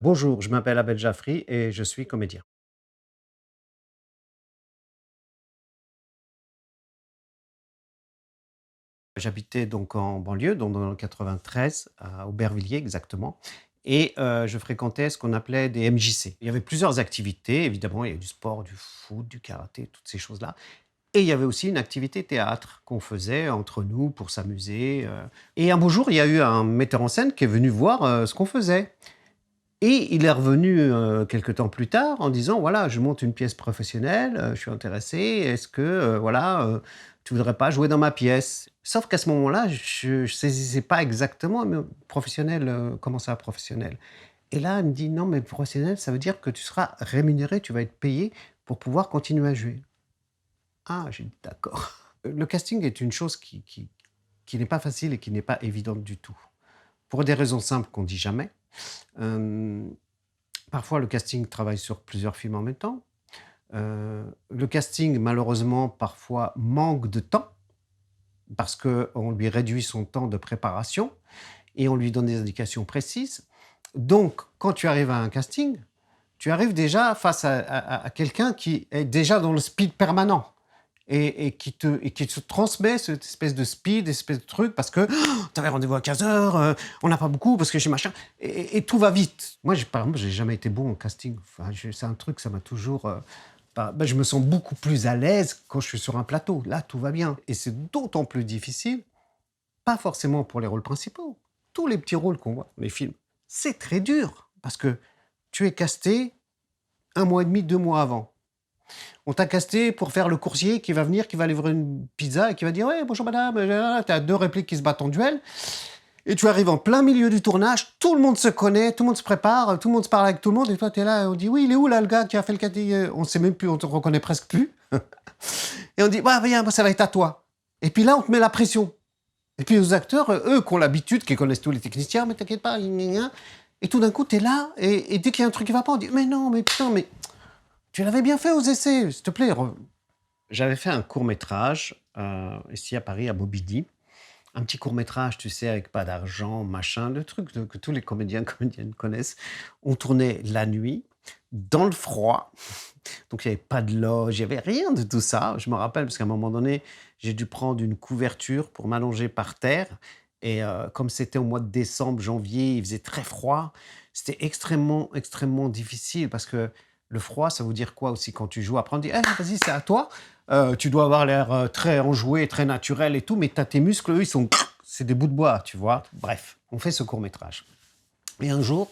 Bonjour, je m'appelle Abel Jafri et je suis comédien. J'habitais donc en banlieue, donc dans le 93, à Aubervilliers exactement, et je fréquentais ce qu'on appelait des MJC. Il y avait plusieurs activités, évidemment, il y avait du sport, du foot, du karaté, toutes ces choses-là, et il y avait aussi une activité théâtre qu'on faisait entre nous pour s'amuser, et un beau jour, il y a eu un metteur en scène qui est venu voir, ce qu'on faisait. Et il est revenu, quelque temps plus tard en disant: «Voilà, je monte une pièce professionnelle, je suis intéressé. Est-ce que, voilà, tu voudrais pas jouer dans ma pièce?» Sauf qu'à ce moment-là, je saisissais pas exactement, mais professionnel, comment ça professionnel? Et là, il me dit: «Non, mais professionnel, ça veut dire que tu seras rémunéré, tu vas être payé pour pouvoir continuer à jouer». Ah, j'ai dit: «D'accord». Le casting est une chose qui n'est pas facile et qui n'est pas évidente du tout. Pour des raisons simples qu'on dit jamais. Hem Parfois, le casting travaille sur plusieurs films en même temps. Le casting, malheureusement, parfois manque de temps parce qu'on lui réduit son temps de préparation et on lui donne des indications précises. Donc, quand tu arrives à un casting, tu arrives déjà face à quelqu'un qui est déjà dans le speed permanent et qui te transmet cette espèce de speed, espèce de truc parce que tu avais rendez-vous à 15 heures, on n'a pas beaucoup parce que j'ai machin et tout va vite. Moi, par exemple, j'ai jamais été bon en casting. Enfin, c'est un truc, ça m'a toujours. Je me sens beaucoup plus à l'aise quand je suis sur un plateau. Là, tout va bien. Et c'est d'autant plus difficile, pas forcément pour les rôles principaux, tous les petits rôles qu'on voit dans les films. C'est très dur parce que tu es casté un mois et demi, 2 mois avant. On t'a casté pour faire le coursier qui va venir, qui va livrer une pizza et qui va dire: «Ouais, bonjour madame», tu as 2 répliques qui se battent en duel et tu arrives en plein milieu du tournage, tout le monde se connaît, tout le monde se prépare, tout le monde se parle avec tout le monde et toi tu es là, on dit: «Oui, il est où là le gars qui a fait le casting?» On sait même plus, on te reconnaît presque plus et on dit: «Bah, viens, bah, ça va être à toi» et puis là, on te met la pression et puis les acteurs, eux, qui ont l'habitude, qui connaissent tous les techniciens: «Mais t'inquiète pas, gna gna gna» et tout d'un coup, tu es là et dès qu'il y a un truc qui va pas, on dit: «Mais non, mais putain, mais tu l'avais bien fait aux essais, s'il te plaît, re». J'avais fait un court métrage, ici à Paris, à Bobigny. Un petit court métrage, tu sais, avec pas d'argent, machin, le truc que tous les comédiens, comédiennes connaissent. On tournait la nuit, dans le froid, donc il y avait pas de loge, il y avait rien de tout ça. Je me rappelle parce qu'à un moment donné, j'ai dû prendre une couverture pour m'allonger par terre et comme c'était au mois de décembre, janvier, il faisait très froid. C'était extrêmement, extrêmement difficile parce que le froid, ça veut dire quoi aussi quand tu joues? Après on dit: «Eh vas-y, c'est à toi». Tu dois avoir l'air, très enjoué, très naturel et tout, mais tu tes muscles, eux, ils sont c'est des bouts de bois, tu vois? Bref, on fait ce court métrage et un jour,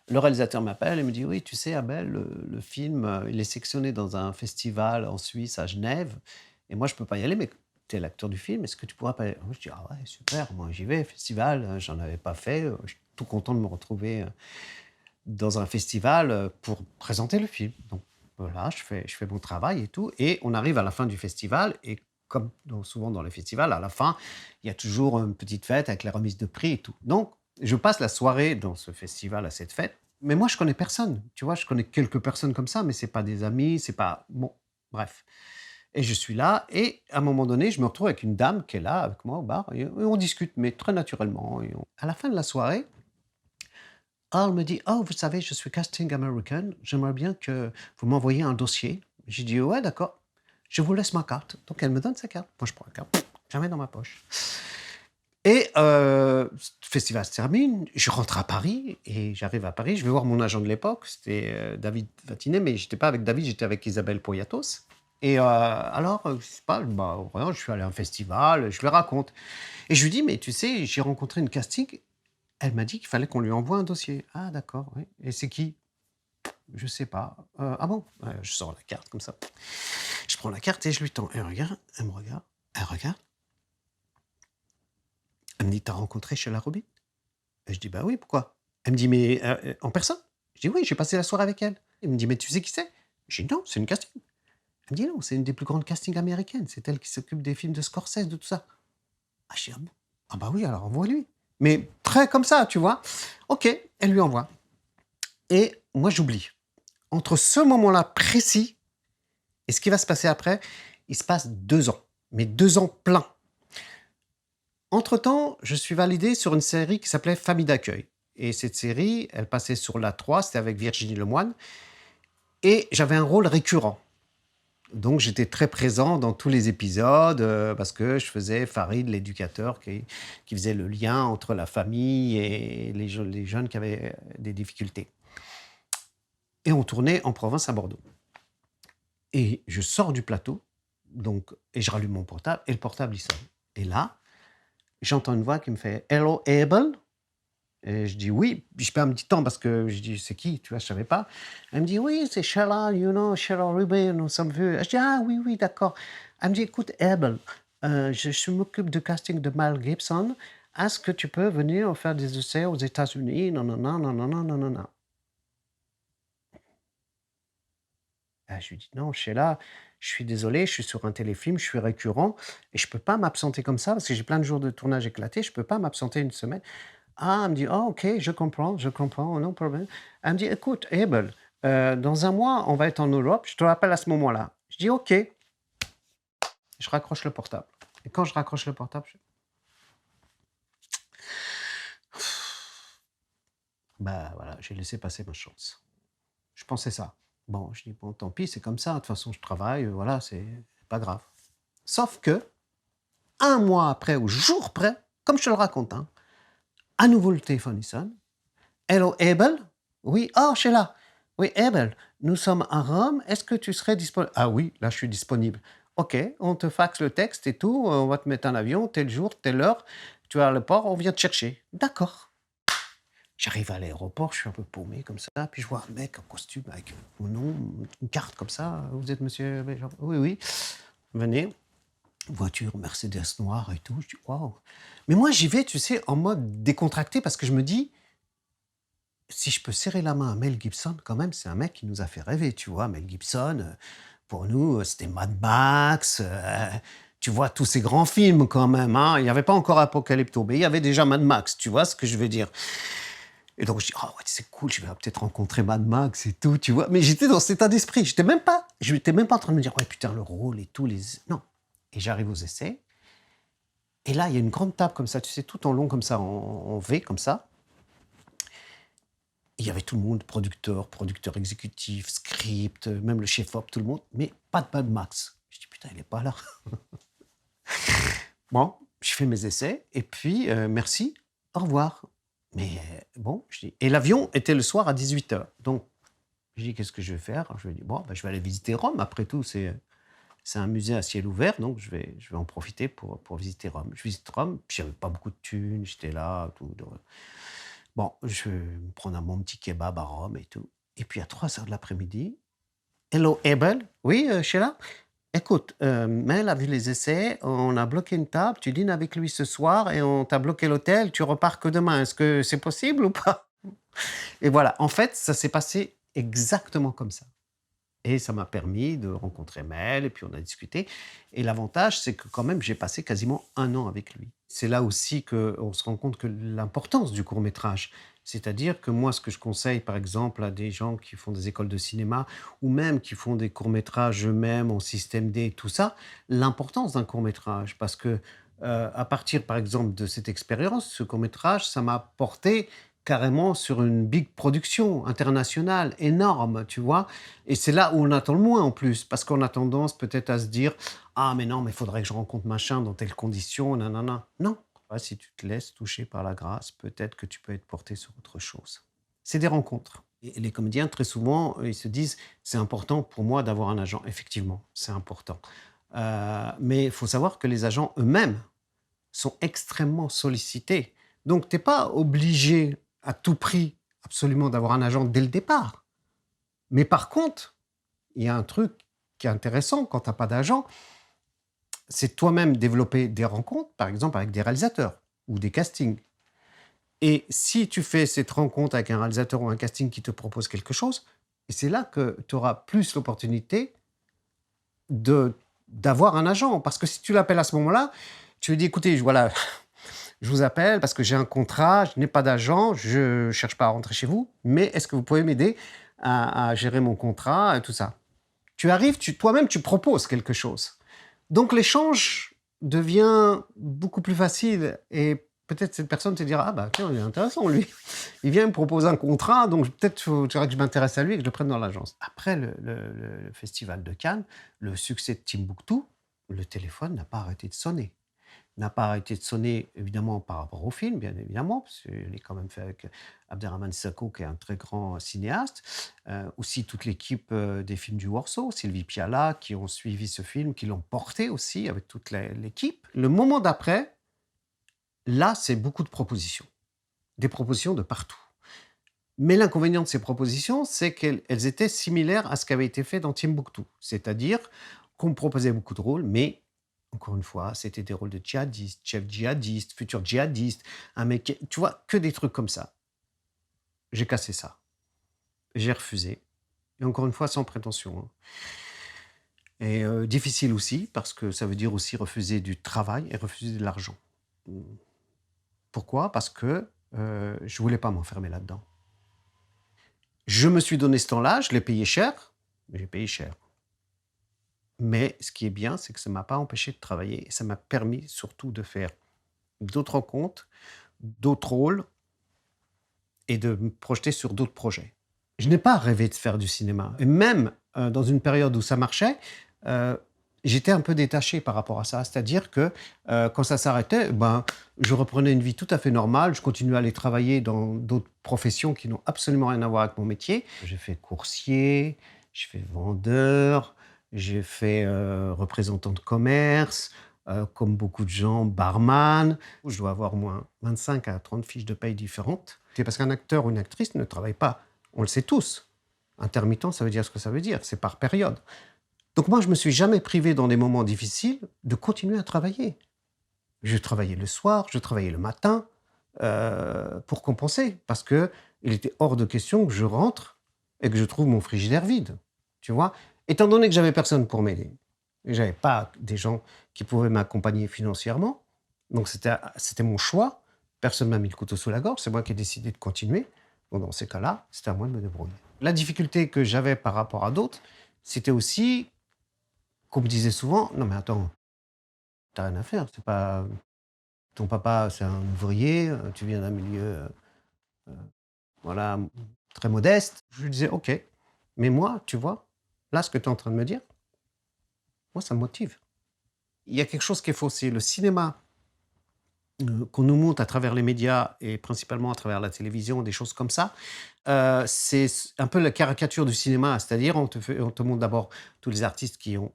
le réalisateur m'appelle et me dit: «Oui, tu sais Abel, le film, il est sectionné dans un festival en Suisse, à Genève et moi je peux pas y aller, mais tu es l'acteur du film, est-ce que tu pourras pas y aller?» Je dis: «Ah ouais, super, moi j'y vais, festival, j'en avais pas fait, je suis tout content de me retrouver, dans un festival, pour présenter le film». Donc voilà, je fais mon travail et tout et on arrive à la fin du festival et comme souvent dans les festivals, à la fin, il y a toujours une petite fête avec les remises de prix et tout. Donc je passe la soirée dans ce festival, à cette fête, mais moi je connais personne, tu vois? Je connais quelques personnes comme ça, mais c'est pas des amis, c'est pas bon, bref et je suis là et à un moment donné, je me retrouve avec une dame qui est là avec moi au bar et on discute, mais très naturellement et on à la fin de la soirée, elle me dit: «Oh, vous savez, je suis casting American, j'aimerais bien que vous m'envoyiez un dossier». J'ai dit: «Ouais, d'accord, je vous laisse ma carte». Donc elle me donne sa carte. Moi, je prends la carte, je la mets dans ma poche et le festival se termine, je rentre à Paris et j'arrive à Paris, je vais voir mon agent de l'époque, c'était, David Vatinet, mais j'étais pas avec David, j'étais avec Isabelle Poyatos et alors, je sais pas, bah, rien, je suis allé à un festival, je lui raconte et je lui dis: «Mais tu sais, j'ai rencontré une casting, elle m'a dit qu'il fallait qu'on lui envoie un dossier». «Ah d'accord, oui et c'est qui?» «Je sais pas». «Ah bon?» Ouais, je sors la carte comme ça. Je prends la carte et je lui tends. Elle regarde, elle me regarde, elle regarde, elle me dit: «Tu rencontré Sheila Robin?» Et je dis: «Bah oui, pourquoi?» Elle me dit: «Mais, en personne?» Je dis: «Oui, j'ai passé la soirée avec elle». Elle me dit: «Mais tu sais qui c'est?» Je dis: «Non, c'est une casting». Elle me dit: «Non, c'est une des plus grandes castings américaines, c'est elle qui s'occupe des films de Scorsese, de tout ça». Ah, je dis: «Ah bon? Ah bah oui, alors envoie-lui». Mais très comme ça, tu vois? OK, elle lui envoie et moi j'oublie. Entre ce moment-là précis et ce qui va se passer après, il se passe 2 ans, mais 2 ans pleins. Entre temps, je suis validé sur une série qui s'appelait Famille d'accueil Et cette série, elle passait sur la 3, c'était avec Virginie Lemoine. Et j'avais un rôle récurrent. Donc j'étais très présent dans tous les épisodes parce que je faisais Farid, l'éducateur, qui faisait le lien entre la famille et les jeunes qui avaient des difficultés. Et on tournait en province à Bordeaux. Et je sors du plateau, donc, et je rallume mon portable, et le portable il sonne. Et là, j'entends une voix qui me fait Hello Abel. Et je dis oui. Puis je perds un petit temps parce que je dis c'est qui, tu vois, je savais pas. Elle me dit oui, c'est Sheila, Sheila Rubin, nous sommes vus. Je dis ah oui, oui, d'accord. Elle me dit écoute, Abel, je m'occupe du casting de Mel Gibson. Est-ce que tu peux venir faire des essais aux États-Unis? Non, non, non, non, non, non, non, non, non. Je lui dis non, Sheila, je suis désolé, je suis sur un téléfilm, je suis récurrent et je peux pas m'absenter comme ça parce que j'ai plein de jours de tournage éclatés, je peux pas m'absenter une semaine. Ah, elle me dit: «Oh OK, je comprends, no problème». Elle me dit: «Écoute, Abel, dans un mois, on va être en Europe, je te rappelle à ce moment-là». Je dis: «OK». Je raccroche le portable et quand je raccroche le portable, je bah, voilà, j'ai laissé passer ma chance. Je pensais ça. Bon, je dis: «Bon, tant pis, c'est comme ça, de toute façon, je travaille, voilà, c'est pas grave». Sauf que un mois après, au jour près, comme je te le raconte, hein, à nouveau le téléphone il sonne. Hello Abel? Oui, oh Sheila. Oui, Abel, nous sommes à Rome. Est-ce que tu serais disponible? Ah oui, là je suis disponible. Ok, on te faxe le texte et tout. On va te mettre un avion, tel jour, telle heure. Tu es à l'aéroport, on vient te chercher. D'accord. J'arrive à l'aéroport, je suis un peu paumé comme ça. Puis je vois un mec en costume avec mon nom, une carte comme ça. Vous êtes monsieur Benjamin? Oui, oui. Venez. Voiture Mercedes noire et tout. Je dis waouh. Mais moi j'y vais, tu sais, en mode décontracté parce que je me dis si je peux serrer la main à Mel Gibson, quand même, c'est un mec qui nous a fait rêver, tu vois. Mel Gibson, pour nous, c'était Mad Max, tu vois, tous ces grands films quand même, hein. Il n'y avait pas encore Apocalypto, mais il y avait déjà Mad Max, tu vois ce que je veux dire. Et donc je dis, ah ouais, c'est cool, je vais peut-être rencontrer Mad Max et tout, tu vois. Mais j'étais dans cet état d'esprit, je n'étais même pas en train de me dire, ouais, putain, le rôle et tout, non. Et j'arrive aux essais, et là, il y a une grande table comme ça, tu sais, tout en long comme ça, en V comme ça. Il y avait tout le monde, producteur exécutif, script, même le chef-op, tout le monde, mais pas de Mad Max. Je dis, putain, il n'est pas là. Bon, je fais mes essais, et puis, merci, au revoir. Mais bon, je dis, et l'avion était le soir à 18h. Donc, je dis, qu'est-ce que je vais faire? Je me dis, bon, ben, je vais aller visiter Rome. Après tout, c'est un musée à ciel ouvert, donc je vais en profiter pour visiter Rome. Je visite Rome, puis j'avais pas beaucoup de thunes, j'étais là, tout. Bon, je vais me prendre un bon petit kebab à Rome et tout. Et puis à 3 heures de l'après-midi, hello Abel, oui, Sheila? Écoute, Mel a vu les essais, on a bloqué une table, tu dînes avec lui ce soir et on t'a bloqué l'hôtel, tu repars que demain. Est-ce que c'est possible ou pas? Et voilà, en fait, ça s'est passé exactement comme ça. Et ça m'a permis de rencontrer Mel, et puis on a discuté. Et l'avantage, c'est que quand même, j'ai passé quasiment 1 an avec lui. C'est là aussi qu'on se rend compte que l'importance du court métrage. C'est-à-dire que moi, ce que je conseille, par exemple, à des gens qui font des écoles de cinéma, ou même qui font des courts métrages eux-mêmes en système D, tout ça, l'importance d'un court métrage. Parce que à partir, par exemple, de cette expérience, ce court métrage, ça m'a porté carrément sur une big production internationale énorme, tu vois. Et c'est là où on attend le moins en plus, parce qu'on a tendance peut-être à se dire: «Ah mais non, mais il faudrait que je rencontre machin dans telles conditions, nanana». Non, ouais, si tu te laisses toucher par la grâce, peut-être que tu peux être porté sur autre chose. C'est des rencontres. Et les comédiens, très souvent, ils se disent: «C'est important pour moi d'avoir un agent». Effectivement, c'est important. Mais il faut savoir que les agents eux-mêmes sont extrêmement sollicités. Donc tu es pas obligé à tout prix absolument d'avoir un agent dès le départ. Mais par contre, il y a un truc qui est intéressant quand tu as pas d'agent, c'est toi-même développer des rencontres, par exemple avec des réalisateurs ou des castings. Et si tu fais cette rencontre avec un réalisateur ou un casting qui te propose quelque chose, et c'est là que tu auras plus l'opportunité de d'avoir un agent. Parce que si tu l'appelles à ce moment-là, tu lui dis: «Écoutez, voilà, je vous appelle parce que j'ai un contrat, je n'ai pas d'agent, je cherche pas à rentrer chez vous, mais est-ce que vous pouvez m'aider à gérer mon contrat et tout ça?» Tu arrives, toi-même, tu proposes quelque chose. Donc l'échange devient beaucoup plus facile et peut-être cette personne se dira: «Ah bah tiens, il est intéressant lui. Il vient me proposer un contrat, donc peut-être faudrait que je m'intéresse à lui et que je le prenne dans l'agence». Après le festival de Cannes, le succès de Timbuktu, le téléphone n'a pas arrêté de sonner. N'a pas arrêté de sonner évidemment par rapport au film, bien évidemment, parce qu'il est quand même fait avec Abderrahmane Sako qui est un très grand cinéaste. Aussi toute l'équipe, des films du Warsaw, Sylvie Piala, qui ont suivi ce film, qui l'ont porté aussi avec toute l'équipe. Le moment d'après, là, c'est beaucoup de propositions. Des propositions de partout. Mais l'inconvénient de ces propositions, c'est qu'elles étaient similaires à ce qui avait été fait dans Timbuktu. C'est-à-dire qu'on me proposait beaucoup de rôles, mais encore une fois, c'était des rôles de djihadistes, chef djihadiste, futur djihadiste, un mec, tu vois, que des trucs comme ça. J'ai cassé ça. J'ai refusé. Et encore une fois, sans prétention, hein. Et difficile aussi, parce que ça veut dire aussi refuser du travail et refuser de l'argent. Mmh. Pourquoi? Parce que je voulais pas m'enfermer là-dedans. Je me suis donné ce temps-là, je l'ai payé cher, j'ai payé cher. Mais ce qui est bien, c'est que ça m'a pas empêché de travailler et ça m'a permis surtout de faire d'autres rencontres, d'autres rôles et de me projeter sur d'autres projets. Je n'ai pas rêvé de faire du cinéma et même, dans une période où ça marchait, heu, j'étais un peu détaché par rapport à ça. C'est-à-dire que, quand ça s'arrêtait, ben, je reprenais une vie tout à fait normale. Je continuais à aller travailler dans d'autres professions qui n'ont absolument rien à voir avec mon métier. J'ai fait coursier, j'ai fait vendeur, j'ai fait, représentant de commerce, comme beaucoup de gens, barman. Je dois avoir au moins 25 à 30 fiches de paye différentes. C'est parce qu'un acteur ou une actrice ne travaille pas, on le sait tous. Intermittent, ça veut dire ce que ça veut dire, c'est par période. Donc moi, je me suis jamais privé dans des moments difficiles de continuer à travailler. Je travaillais le soir, je travaillais le matin, pour compenser. Parce que il était hors de question que je rentre et que je trouve mon frigidaire vide, tu vois? Étant donné que j'avais personne pour m'aider, et j'avais pas des gens qui pouvaient m'accompagner financièrement, donc c'était mon choix. Personne m'a mis le couteau sous la gorge, c'est moi qui ai décidé de continuer. Donc dans ces cas-là, c'était à moi de me débrouiller. La difficulté que j'avais par rapport à d'autres, c'était aussi qu'on me disait souvent: «Non mais attends, tu rien à faire, c'est pas ton papa, c'est un ouvrier, tu viens d'un milieu, voilà, très modeste». Je lui disais: «OK, mais moi, tu vois, là, ce que tu es en train de me dire, moi, ça me motive». Il y a quelque chose qui est faussé. Le cinéma, qu'on nous montre à travers les médias et principalement à travers la télévision, des choses comme ça, c'est un peu la caricature du cinéma. C'est-à-dire on te montre d'abord tous les artistes qui ont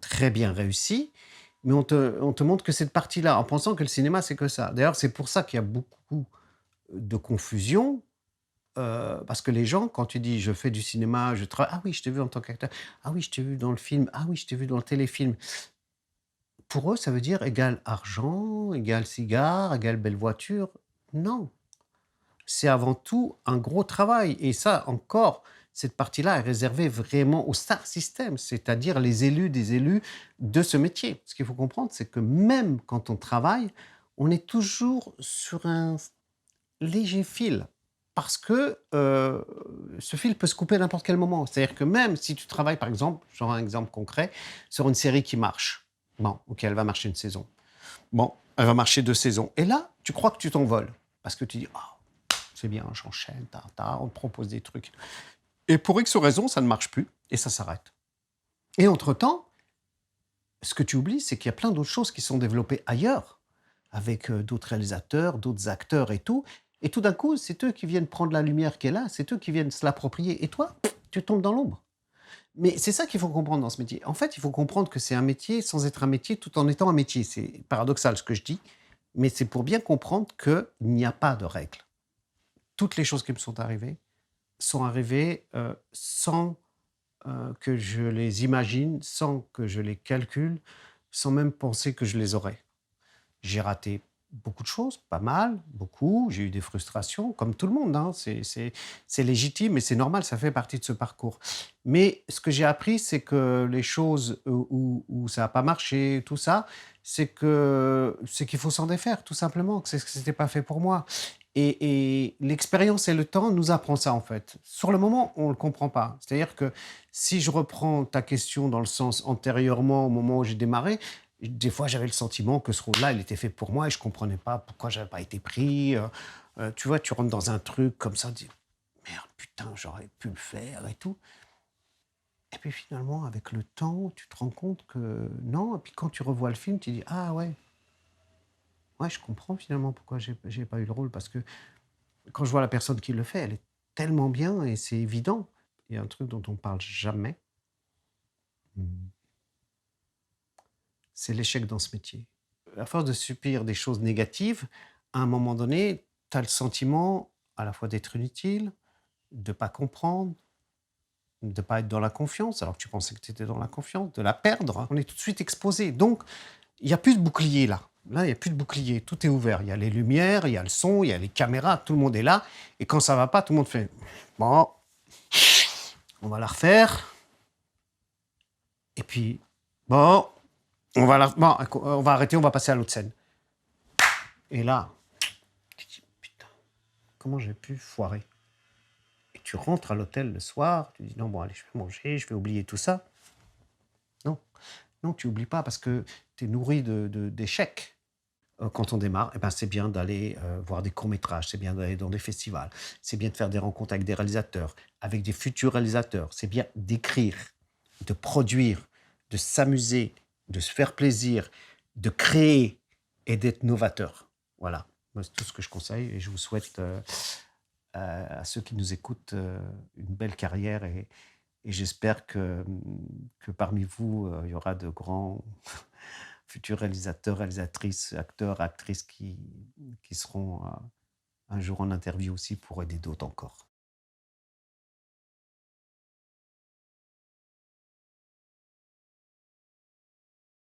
très bien réussi, mais on te montre que cette partie-là, en pensant que le cinéma, c'est que ça. D'ailleurs, c'est pour ça qu'il y a beaucoup de confusion, parce que les gens, quand tu dis: «Je fais du cinéma, je travaille», «Ah oui, je t'ai vu en tant qu'acteur. Ah oui, je t'ai vu dans le film. Ah oui, je t'ai vu dans le téléfilm». Pour eux, ça veut dire égal argent, égal cigare, égal belle voiture. Non, c'est avant tout un gros travail et ça encore, cette partie-là est réservée vraiment au star system, c'est-à-dire les élus des élus de ce métier. Ce qu'il faut comprendre, c'est que même quand on travaille, on est toujours sur un léger fil parce que, ce fil peut se couper à n'importe quel moment. C'est-à-dire que même si tu travailles, par exemple, genre un exemple concret, sur une série qui marche. Bon, OK, elle va marcher une saison. Bon, elle va marcher 2 saisons et là, tu crois que tu t'envoles parce que tu dis: «Ah, c'est bien, j'enchaîne, on te propose des trucs» et pour X raison, ça ne marche plus et ça s'arrête et entre-temps, ce que tu oublies, c'est qu'il y a plein d'autres choses qui sont développées ailleurs avec, d'autres réalisateurs, d'autres acteurs et tout d'un coup, c'est eux qui viennent prendre la lumière qui est là, c'est eux qui viennent se l'approprier et toi, tu tombes dans l'ombre. Mais c'est ça qu'il faut comprendre dans ce métier. En fait, il faut comprendre que c'est un métier sans être un métier, tout en étant un métier. C'est paradoxal ce que je dis, mais c'est pour bien comprendre qu'il n'y a pas de règles. Toutes les choses qui me sont arrivées, sans, que je les imagine, sans que je les calcule, sans même penser que je les aurais. J'ai raté beaucoup de choses, pas mal, beaucoup. J'ai eu des frustrations, comme tout le monde, hein. C'est légitime et c'est normal, ça fait partie de ce parcours. Mais ce que j'ai appris, c'est que les choses où ça n'a pas marché, tout ça, c'est qu'il faut s'en défaire, tout simplement, que c'était pas fait pour moi. Et l'expérience et le temps nous apprend ça, en fait. Sur le moment, on ne le comprend pas. C'est-à-dire que si je reprends ta question dans le sens antérieurement, au moment où j'ai démarré, Des fois, j'avais le sentiment que ce rôle-là, il était fait pour moi et je comprenais pas pourquoi j'avais pas été pris. Tu vois, tu rentres dans un truc comme ça, tu dis: «Merde, putain, j'aurais pu le faire et tout». Et puis finalement, avec le temps, tu te rends compte que non. Et puis quand tu revois le film, tu dis: «Ah ouais, ouais, je comprends finalement pourquoi j'ai pas eu le rôle». Parce que quand je vois la personne qui le fait, elle est tellement bien et c'est évident. Il y a un truc dont on parle jamais, mmh, c'est l'échec dans ce métier. À force de subir des choses négatives, à un moment donné, tu as le sentiment à la fois d'être inutile, de pas comprendre, de pas être dans la confiance, alors que tu pensais que tu étais dans la confiance, de la perdre. On est tout de suite exposé. Donc, il y a plus de bouclier là. Là, il y a plus de bouclier, tout est ouvert. Il y a les lumières, il y a le son, il y a les caméras, tout le monde est là. Et quand ça va pas, tout le monde fait: «Bon, on va la refaire et puis bon, on va arrêter, on va passer à l'autre scène». Et là, tu te dis: «Putain, comment j'ai pu foirer?» Et tu rentres à l'hôtel le soir, tu dis: «Non, bon allez, je vais manger, je vais oublier tout ça». Non, non, tu oublies pas parce que tu es nourri d'échecs. Quand on démarre, eh ben, c'est bien d'aller, voir des courts métrages, c'est bien d'aller dans des festivals, c'est bien de faire des rencontres avec des réalisateurs, avec des futurs réalisateurs. C'est bien d'écrire, de produire, de s'amuser, de se faire plaisir, de créer et d'être novateur. Voilà, moi, c'est tout ce que je conseille et je vous souhaite, à ceux qui nous écoutent, une belle carrière et j'espère que parmi vous, il y aura de grands futurs réalisateurs, réalisatrices, acteurs, actrices qui seront un jour en interview aussi pour aider d'autres encore.